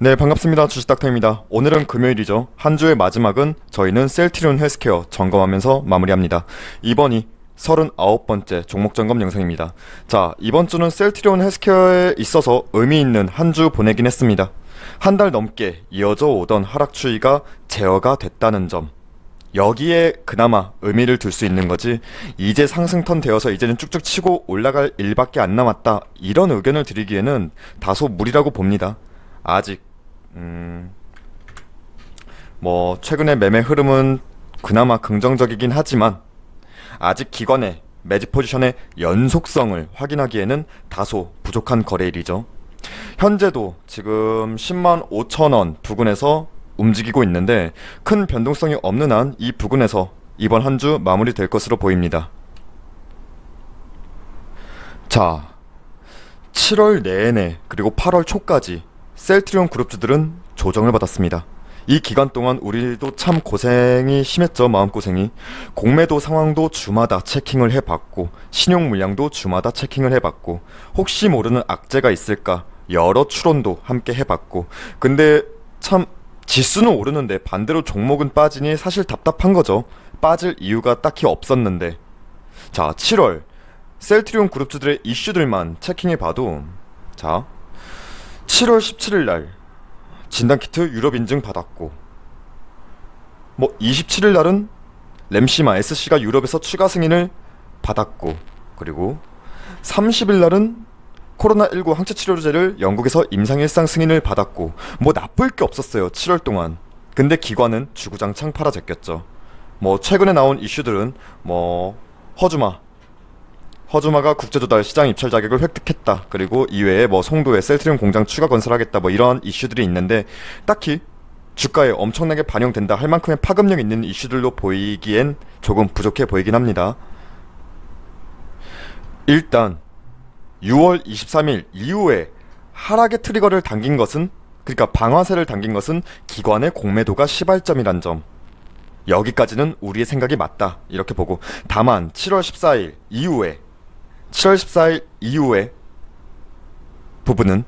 네, 반갑습니다. 주식닥터입니다. 오늘은 금요일이죠. 한 주의 마지막은 저희는 셀트리온 헬스케어 점검하면서 마무리합니다. 이번이 39번째 종목 점검 영상입니다. 자, 이번 주는 셀트리온 헬스케어에 있어서 의미 있는 한 주 보내긴 했습니다. 한 달 넘게 이어져 오던 하락 추이가 제어가 됐다는 점, 여기에 그나마 의미를 둘 수 있는 거지, 이제 상승턴 되어서 이제는 쭉쭉 치고 올라갈 일밖에 안 남았다, 이런 의견을 드리기에는 다소 무리라고 봅니다. 아직 최근의 매매 흐름은 그나마 긍정적이긴 하지만 아직 기관의 매집 포지션의 연속성을 확인하기에는 다소 부족한 거래일이죠. 현재도 지금 10만 5천원 부근에서 움직이고 있는데 큰 변동성이 없는 한 이 부근에서 이번 한 주 마무리될 것으로 보입니다. 자, 7월 내내 그리고 8월 초까지 셀트리온 그룹주들은 조정을 받았습니다. 이 기간 동안 우리도 참 고생이 심했죠. 마음고생이. 공매도 상황도 주마다 체킹을 해봤고, 신용 물량도 주마다 체킹을 해봤고, 혹시 모르는 악재가 있을까 여러 추론도 함께 해봤고, 근데 참 지수는 오르는데 반대로 종목은 빠지니 사실 답답한 거죠. 빠질 이유가 딱히 없었는데. 자, 7월 셀트리온 그룹주들의 이슈들만 체킹해봐도, 자, 7월 17일날 진단키트 유럽 인증 받았고, 27일날은 램시마 SC가 유럽에서 추가 승인을 받았고, 그리고 30일날은 코로나19 항체치료제를 영국에서 임상일상 승인을 받았고, 나쁠 게 없었어요 7월 동안. 근데 기관은 주구장창 팔아 제꼈죠. 최근에 나온 이슈들은 허주마가 국제조달 시장 입찰 자격을 획득했다, 그리고 이외에 송도에 셀트리온 공장 추가 건설하겠다, 이런 이슈들이 있는데 딱히 주가에 엄청나게 반영된다 할 만큼의 파급력 있는 이슈들로 보이기엔 조금 부족해 보이긴 합니다. 일단 6월 23일 이후에 하락의 트리거를 당긴 것은, 그러니까 방아쇠를 당긴 것은 기관의 공매도가 시발점이란 점, 여기까지는 우리의 생각이 맞다 이렇게 보고, 다만 7월 14일 이후에 부분은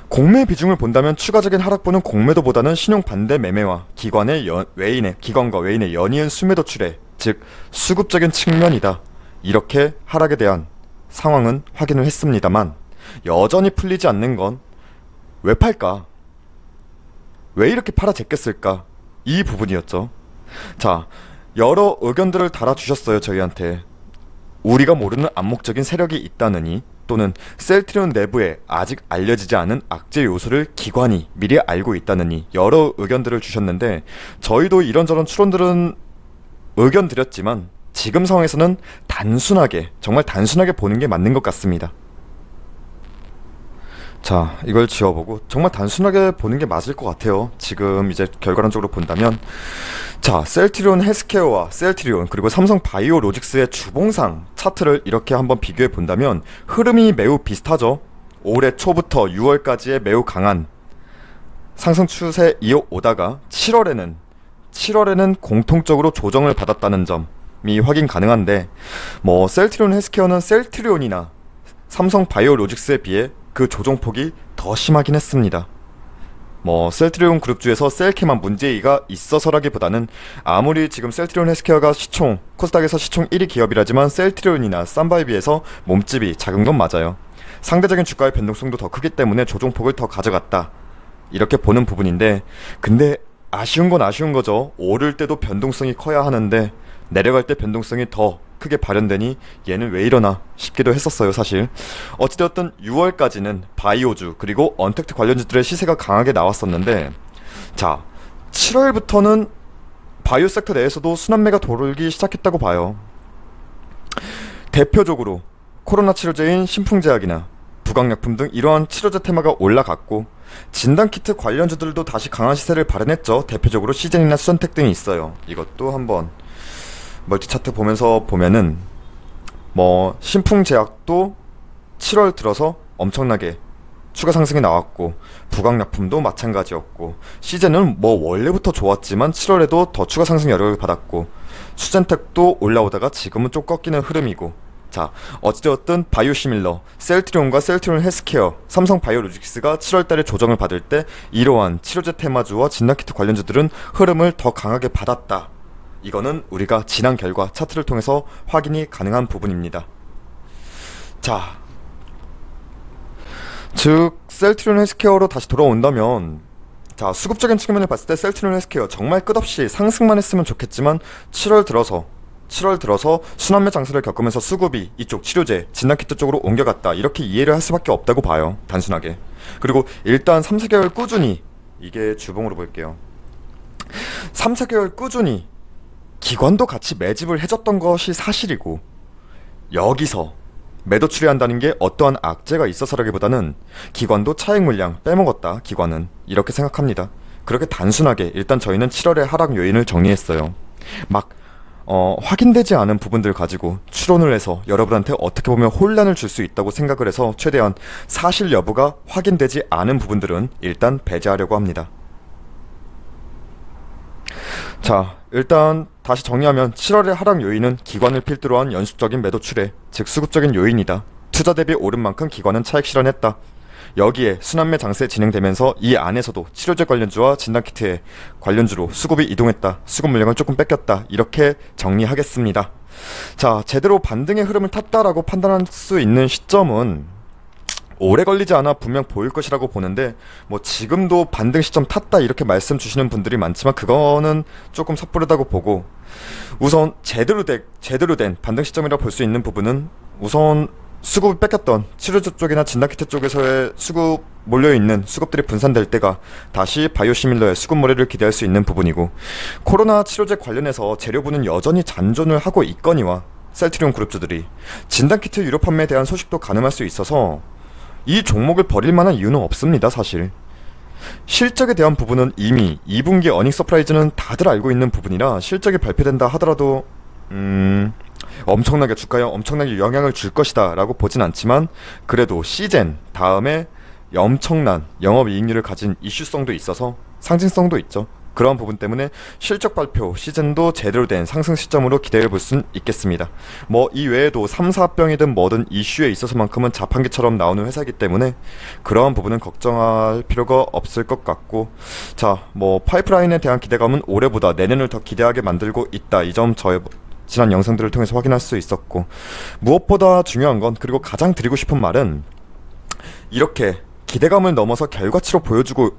공매 비중을 본다면 추가적인 하락분은 공매도보다는 신용 반대 매매와 기관과 외인의 연이은 수매도 출회, 즉 수급적인 측면이다, 이렇게 하락에 대한 상황은 확인을 했습니다만, 여전히 풀리지 않는 건 왜 팔까? 왜 이렇게 팔아 제꼈을까? 이 부분이었죠. 자, 여러 의견들을 달아주셨어요 저희한테. 우리가 모르는 암묵적인 세력이 있다느니, 또는 셀트리온 내부에 아직 알려지지 않은 악재 요소를 기관이 미리 알고 있다느니, 여러 의견들을 주셨는데 저희도 이런저런 추론들은 의견 드렸지만 지금 상황에서는 정말 단순하게 보는 게 맞는 것 같습니다. 자, 이걸 지워보고 정말 단순하게 보는 게 맞을 것 같아요. 지금 이제 결과론적으로 본다면, 자, 셀트리온 헬스케어와 셀트리온 그리고 삼성 바이오로직스의 주봉상 차트를 이렇게 한번 비교해 본다면 흐름이 매우 비슷하죠. 올해 초부터 6월까지의 매우 강한 상승 추세 이어오다가 7월에는 공통적으로 조정을 받았다는 점이 확인 가능한데, 셀트리온 헬스케어는 셀트리온이나 삼성 바이오로직스에 비해 그 조정폭이 더 심하긴 했습니다. 셀트리온 그룹주에서 셀케만 문제가 있어서라기보다는, 아무리 지금 셀트리온 헬스케어가 코스닥에서 시총 1위 기업이라지만 셀트리온이나 쌈바에 비해서 몸집이 작은 건 맞아요. 상대적인 주가의 변동성도 더 크기 때문에 조정폭을 더 가져갔다, 이렇게 보는 부분인데, 근데 아쉬운 건 아쉬운 거죠. 오를 때도 변동성이 커야 하는데 내려갈 때 변동성이 더 크게 발현되니 얘는 왜 이러나 싶기도 했었어요 사실. 어찌되었든 6월까지는 바이오주 그리고 언택트 관련주들의 시세가 강하게 나왔었는데, 자, 7월부터는 바이오 섹터 내에서도 순환매가 돌기 시작했다고 봐요. 대표적으로 코로나 치료제인 신풍제약이나 부강약품 등 이러한 치료제 테마가 올라갔고, 진단키트 관련주들도 다시 강한 시세를 발현했죠. 대표적으로 시젠이나 수전텍 등이 있어요. 이것도 한번 멀티 차트 보면서 보면은 신풍제약도 7월 들어서 엄청나게 추가 상승이 나왔고, 부강약품도 마찬가지였고, 시젠은 원래부터 좋았지만 7월에도 더 추가 상승 여력을 받았고, 수젠텍도 올라오다가 지금은 좀 꺾이는 흐름이고, 자, 어찌되었든 바이오시밀러, 셀트리온과 셀트리온 헬스케어, 삼성 바이오로직스가 7월달에 조정을 받을 때 이러한 치료제 테마주와 진단키트 관련주들은 흐름을 더 강하게 받았다. 이거는 우리가 지난 결과 차트를 통해서 확인이 가능한 부분입니다. 자, 즉 셀트리온 헬스케어로 다시 돌아온다면, 자, 수급적인 측면을 봤을 때 셀트리온 헬스케어 정말 끝없이 상승만 했으면 좋겠지만 7월 들어서 순환매 장세를 겪으면서 수급이 이쪽 치료제, 진단키트 쪽으로 옮겨갔다, 이렇게 이해를 할 수밖에 없다고 봐요, 단순하게. 그리고 일단 3-4개월 꾸준히, 이게 주봉으로 볼게요, 3-4개월 꾸준히 기관도 같이 매집을 해줬던 것이 사실이고, 여기서 매도 추리한다는 게 어떠한 악재가 있어서라기보다는 기관도 차익 물량 빼먹었다, 기관은, 이렇게 생각합니다. 그렇게 단순하게 일단 저희는 7월의 하락 요인을 정리했어요. 막 확인되지 않은 부분들 가지고 추론을 해서 여러분한테 어떻게 보면 혼란을 줄 수 있다고 생각을 해서 최대한 사실 여부가 확인되지 않은 부분들은 일단 배제하려고 합니다. 자, 일단 다시 정리하면 7월의 하락 요인은 기관을 필두로 한 연속적인 매도 출회, 즉 수급적인 요인이다. 투자 대비 오른 만큼 기관은 차익 실현했다. 여기에 순환매 장세 진행되면서 이 안에서도 치료제 관련주와 진단키트의 관련주로 수급이 이동했다, 수급 물량을 조금 뺏겼다, 이렇게 정리하겠습니다. 자, 제대로 반등의 흐름을 탔다라고 판단할 수 있는 시점은 오래 걸리지 않아 분명 보일 것이라고 보는데, 뭐 지금도 반등 시점 탔다 이렇게 말씀 주시는 분들이 많지만 그거는 조금 섣부르다고 보고, 우선 제대로 된 반등 시점이라 볼 수 있는 부분은 우선 수급을 뺏겼던 치료제 쪽이나 진단키트 쪽에서의 수급 몰려있는 수급들이 분산될 때가 다시 바이오시밀러의 수급몰이를 기대할 수 있는 부분이고, 코로나 치료제 관련해서 재료부는 여전히 잔존을 하고 있거니와 셀트리온 그룹주들이 진단키트 유료 판매에 대한 소식도 가늠할 수 있어서 이 종목을 버릴 만한 이유는 없습니다. 사실 실적에 대한 부분은 이미 2분기 어닝 서프라이즈는 다들 알고 있는 부분이라 실적이 발표된다 하더라도 엄청나게 주가에 엄청나게 영향을 줄 것이다 라고 보진 않지만, 그래도 시젠 다음에 엄청난 영업이익률을 가진 이슈성도 있어서 상징성도 있죠. 그런 부분 때문에 실적 발표 시즌도 제대로 된 상승 시점으로 기대해 볼 수 있겠습니다. 뭐 이 외에도 3-4병이든 뭐든 이슈에 있어서만큼은 자판기처럼 나오는 회사이기 때문에 그러한 부분은 걱정할 필요가 없을 것 같고, 자, 뭐 파이프라인에 대한 기대감은 올해보다 내년을 더 기대하게 만들고 있다, 이 점 저의 지난 영상들을 통해서 확인할 수 있었고, 무엇보다 중요한 건, 그리고 가장 드리고 싶은 말은, 이렇게 기대감을 넘어서 결과치로 보여주고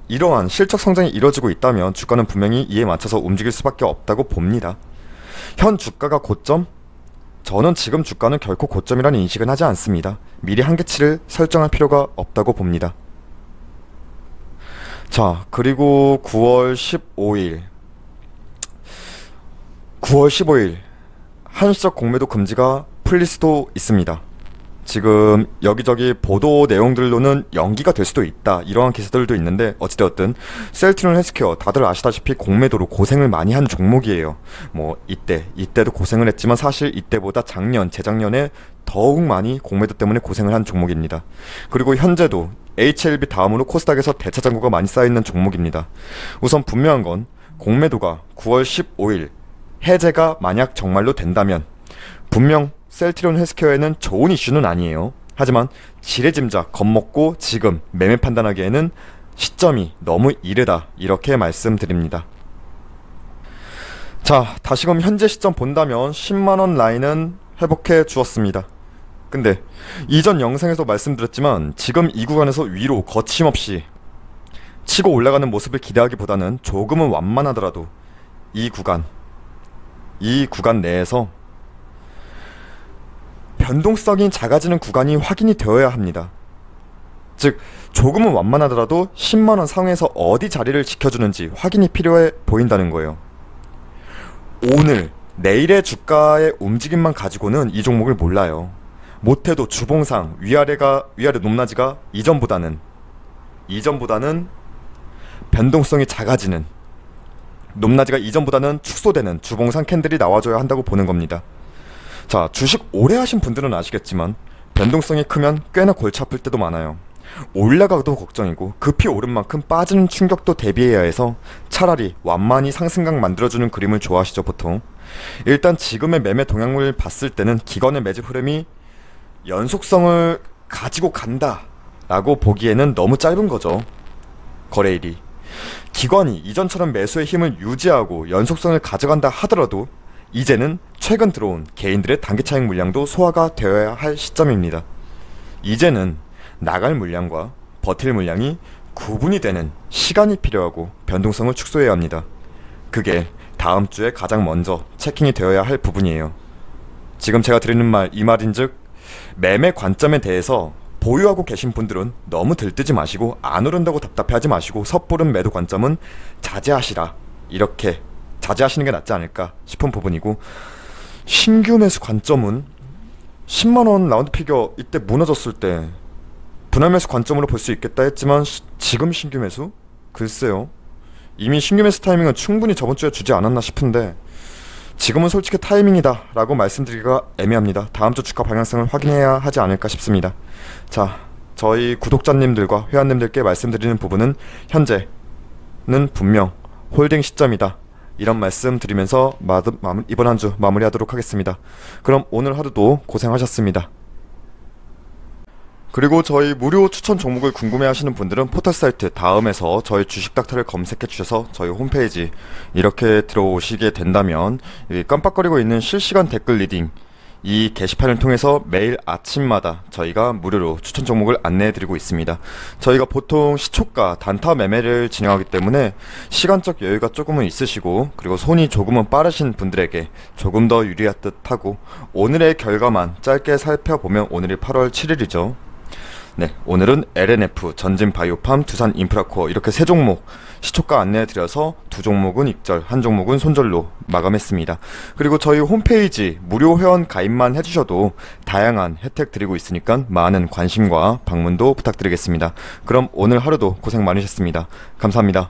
이러한 실적 성장이 이뤄지고 있다면 주가는 분명히 이에 맞춰서 움직일 수밖에 없다고 봅니다. 현 주가가 고점? 저는 지금 주가는 결코 고점이라는 인식은 하지 않습니다. 미리 한계치를 설정할 필요가 없다고 봅니다. 자, 그리고 9월 15일 한시적 공매도 금지가 풀릴 수도 있습니다. 지금 여기저기 보도 내용들로는 연기가 될 수도 있다, 이러한 기사들도 있는데, 어찌되었든 셀트리온 헬스케어 다들 아시다시피 공매도로 고생을 많이 한 종목이에요. 뭐 이때도 고생을 했지만 사실 이때보다 재작년에 더욱 많이 공매도 때문에 고생을 한 종목입니다. 그리고 현재도 HLB 다음으로 코스닥에서 대차 잔고가 많이 쌓여있는 종목입니다. 우선 분명한 건 공매도가 9월 15일 해제가 만약 정말로 된다면 분명 셀트리온 헬스케어에는 좋은 이슈는 아니에요. 하지만 지레짐작 겁먹고 지금 매매 판단하기에는 시점이 너무 이르다, 이렇게 말씀드립니다. 자, 다시금 현재 시점 본다면 10만원 라인은 회복해 주었습니다. 근데 이전 영상에서 말씀드렸지만 지금 이 구간에서 위로 거침없이 치고 올라가는 모습을 기대하기보다는 조금은 완만하더라도 이 구간 내에서 변동성이 작아지는 구간이 확인이 되어야 합니다. 즉 조금은 완만하더라도 10만원 상에서 어디 자리를 지켜주는지 확인이 필요해 보인다는 거예요. 오늘 내일의 주가의 움직임만 가지고는 이 종목을 몰라요. 못해도 주봉상 위아래 높낮이가 이전보다는 변동성이 작아지는, 높낮이가 이전보다는 축소되는 주봉상 캔들이 나와줘야 한다고 보는 겁니다. 자, 주식 오래 하신 분들은 아시겠지만 변동성이 크면 꽤나 골치 아플 때도 많아요. 올라가도 걱정이고 급히 오른 만큼 빠지는 충격도 대비해야 해서 차라리 완만히 상승각 만들어주는 그림을 좋아하시죠, 보통. 일단 지금의 매매 동향을 봤을 때는 기관의 매집 흐름이 연속성을 가지고 간다 라고 보기에는 너무 짧은 거죠. 거래일이. 기관이 이전처럼 매수의 힘을 유지하고 연속성을 가져간다 하더라도 이제는 최근 들어온 개인들의 단기 차익 물량도 소화가 되어야 할 시점입니다. 이제는 나갈 물량과 버틸 물량이 구분이 되는 시간이 필요하고 변동성을 축소해야 합니다. 그게 다음 주에 가장 먼저 체킹이 되어야 할 부분이에요. 지금 제가 드리는 말, 이 말인즉 매매 관점에 대해서 보유하고 계신 분들은 너무 들뜨지 마시고 안 오른다고 답답해하지 마시고 섣부른 매도 관점은 자제하시라, 이렇게 자제하시는 게 낫지 않을까 싶은 부분이고, 신규 매수 관점은 10만원 라운드 피겨 이때 무너졌을 때 분할 매수 관점으로 볼 수 있겠다 했지만 지금 신규 매수? 글쎄요. 이미 신규 매수 타이밍은 충분히 저번 주에 주지 않았나 싶은데 지금은 솔직히 타이밍이다 라고 말씀드리기가 애매합니다. 다음 주 주가 방향성을 확인해야 하지 않을까 싶습니다. 자, 저희 구독자님들과 회원님들께 말씀드리는 부분은 현재는 분명 홀딩 시점이다, 이런 말씀 드리면서 이번 한 주 마무리하도록 하겠습니다. 그럼 오늘 하루도 고생하셨습니다. 그리고 저희 무료 추천 종목을 궁금해하시는 분들은 포털 사이트 다음에서 저희 주식닥터를 검색해 주셔서 저희 홈페이지 이렇게 들어오시게 된다면 여기 깜빡거리고 있는 실시간 댓글 리딩, 이 게시판을 통해서 매일 아침마다 저희가 무료로 추천 종목을 안내해 드리고 있습니다. 저희가 보통 시초가 단타 매매를 진행하기 때문에 시간적 여유가 조금은 있으시고 그리고 손이 조금은 빠르신 분들에게 조금 더 유리할 듯 하고, 오늘의 결과만 짧게 살펴보면 오늘이 8월 7일이죠. 네, 오늘은 LNF, 전진바이오팜, 두산인프라코어 이렇게 세 종목 시초가 안내해드려서 두 종목은 익절, 한 종목은 손절로 마감했습니다. 그리고 저희 홈페이지 무료 회원 가입만 해주셔도 다양한 혜택 드리고 있으니까 많은 관심과 방문도 부탁드리겠습니다. 그럼 오늘 하루도 고생 많으셨습니다. 감사합니다.